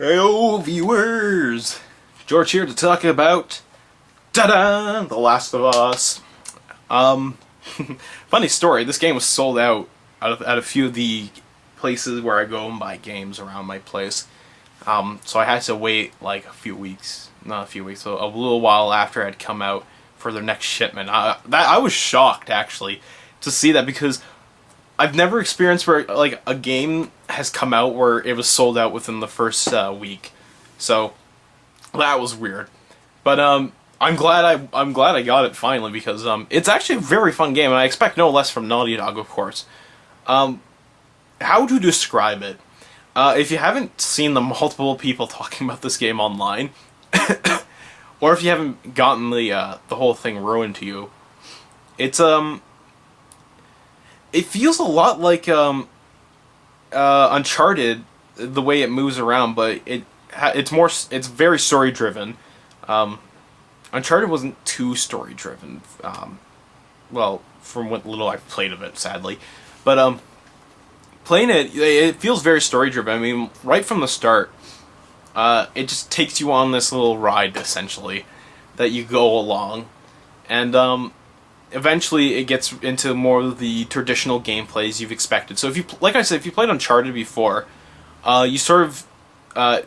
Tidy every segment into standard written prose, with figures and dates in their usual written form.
Heyo, viewers! George here to talk about ta-da! The Last of Us. Funny story, this game was sold out at a few of the places where I go and buy games around my place. So I had to wait like a few weeks, not a few weeks, so a little while after it had come out for their next shipment. I was shocked, actually, to see that, because I've never experienced where like a game has come out where it was sold out within the first week, so that was weird. But I'm glad I got it finally, because it's actually a very fun game, and I expect no less from Naughty Dog, of course. How to describe it? If you haven't seen the multiple people talking about this game online, or if you haven't gotten the whole thing ruined to you, it's it feels a lot like Uncharted, the way it moves around, but it's very story driven. Uncharted wasn't too story driven, well, from what little I've played of it, sadly, but playing it feels very story driven. I mean, right from the start, it just takes you on this little ride, essentially, that you go along, and eventually it gets into more of the traditional gameplays you've expected. So if you, like I said, if you played Uncharted before, you sort of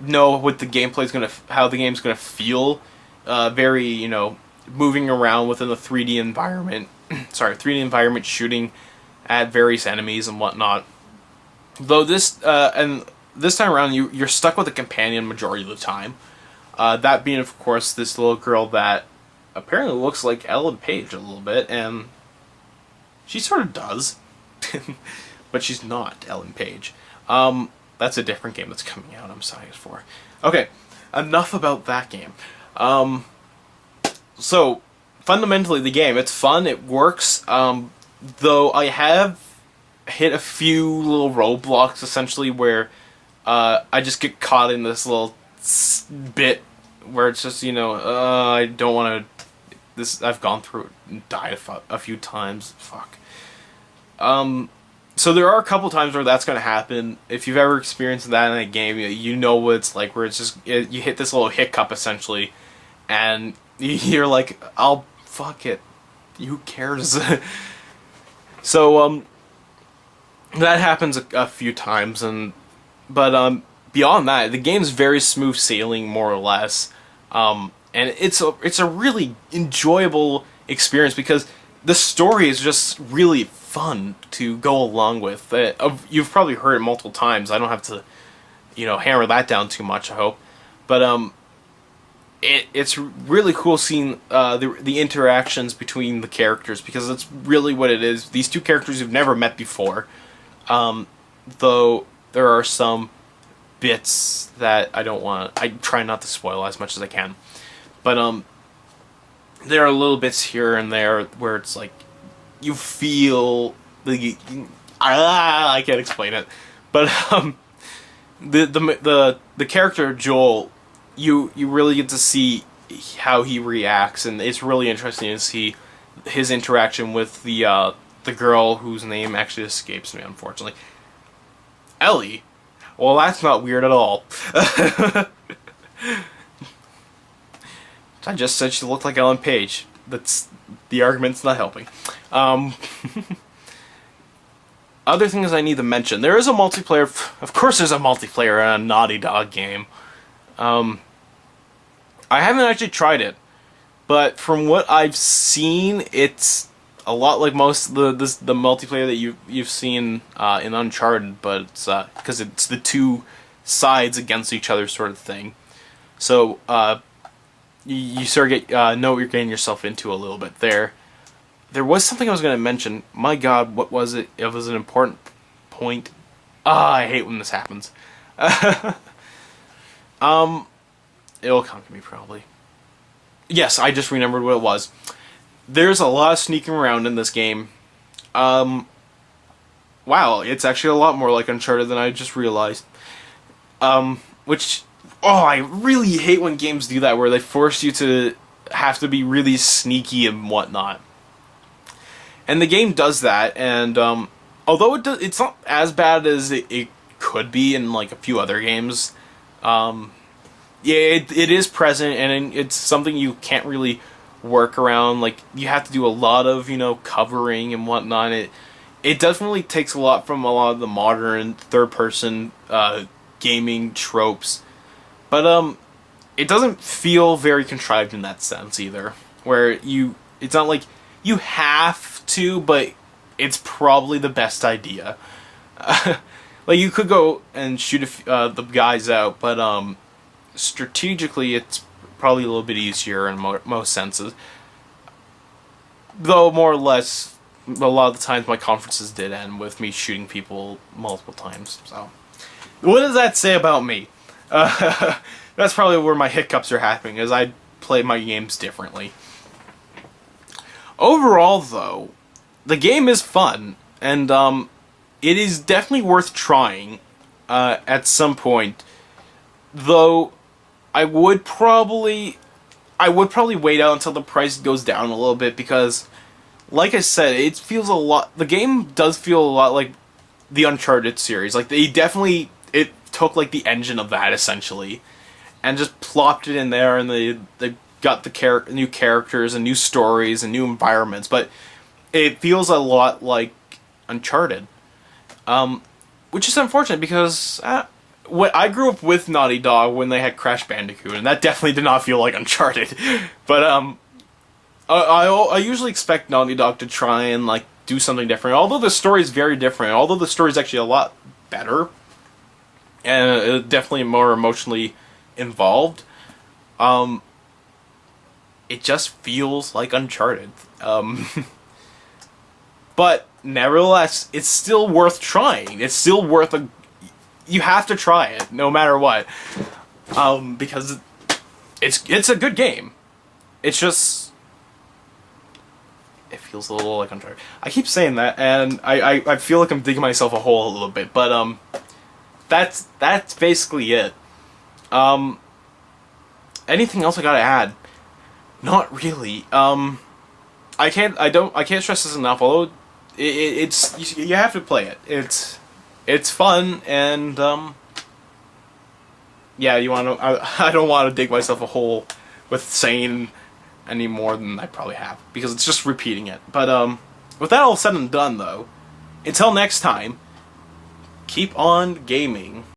know what the gameplay's how the game's gonna feel. Very, you know, moving around within a 3D environment. Sorry, 3D environment, shooting at various enemies and whatnot. Though this and this time around, you're stuck with a companion majority of the time. That being, of course, this little girl that apparently looks like Ellen Page a little bit, and she sort of does, but she's not Ellen Page. That's a different game that's coming out, I'm excited for. Okay, enough about that game. So, fundamentally, the game, it's fun, it works, though I have hit a few little roadblocks, essentially, where I just get caught in this little bit where it's just, you know, I don't want to. I've gone through it and died a few times. Fuck. So there are a couple times where that's going to happen. If you've ever experienced that in a game, you know what it's like, where it's just, you hit this little hiccup, essentially, and you're like, I'll fuck it. Who cares? So, that happens a few times, but beyond that, the game's very smooth sailing, more or less. And it's a really enjoyable experience, because the story is just really fun to go along with. You've probably heard it multiple times. I don't have to, you know, hammer that down too much, I hope. But it's really cool seeing the interactions between the characters, because that's really what it is. These two characters you've never met before, though there are some bits that I try not to spoil as much as I can. But there are little bits here and there where it's like you feel I can't explain it, but the character Joel, you really get to see how he reacts, and it's really interesting to see his interaction with the girl whose name actually escapes me, unfortunately. Ellie. Well, that's not weird at all. I just said she looked like Ellen Page. The argument's not helping. Other things I need to mention. There is a multiplayer. Of course there's a multiplayer in a Naughty Dog game. I haven't actually tried it, but from what I've seen, it's a lot like most of the multiplayer that you've seen in Uncharted, but it's because it's the two sides against each other sort of thing. So you sort of know what you're getting yourself into a little bit there. There was something I was going to mention. My God, what was it? It was an important point. I hate when this happens. It'll come to me probably. Yes, I just remembered what it was. There's a lot of sneaking around in this game. Wow, it's actually a lot more like Uncharted than I just realized. Which, I really hate when games do that, where they force you to have to be really sneaky and whatnot. And the game does that, and although it's not as bad as it could be in like a few other games, Yeah, it is present, and it's something you can't really work around. Like, you have to do a lot of, covering and whatnot. It definitely takes a lot from a lot of the modern third person gaming tropes, but it doesn't feel very contrived in that sense either. Where it's not like you have to, but it's probably the best idea. Like, you could go and shoot the guys out, but strategically, it's probably a little bit easier in most senses. Though, more or less, a lot of the times my conferences did end with me shooting people multiple times. So, what does that say about me? That's probably where my hiccups are happening, as I play my games differently. Overall, though, the game is fun, and it is definitely worth trying at some point. Though I would probably wait out until the price goes down a little bit, because, like I said, it feels a lot. The game does feel a lot like the Uncharted series. Like, it took like the engine of that essentially, and just plopped it in there, and they got the new characters and new stories and new environments. But it feels a lot like Uncharted, which is unfortunate, because I grew up with Naughty Dog when they had Crash Bandicoot, and that definitely did not feel like Uncharted. But I usually expect Naughty Dog to try and like do something different. Although the story is very different, although the story is actually a lot better, and definitely more emotionally involved, it just feels like Uncharted. But nevertheless, it's still worth trying. It's still worth you have to try it, no matter what, because it's a good game. It's just, it feels a little like Uncharted. I keep saying that, and I feel like I'm digging myself a hole a little bit, but that's basically it. Anything else I gotta add? Not really. I can't stress this enough. Although it's you have to play it. It's fun, and yeah, I don't want to dig myself a hole with saying any more than I probably have, because it's just repeating it. But with that all said and done, though, until next time, keep on gaming.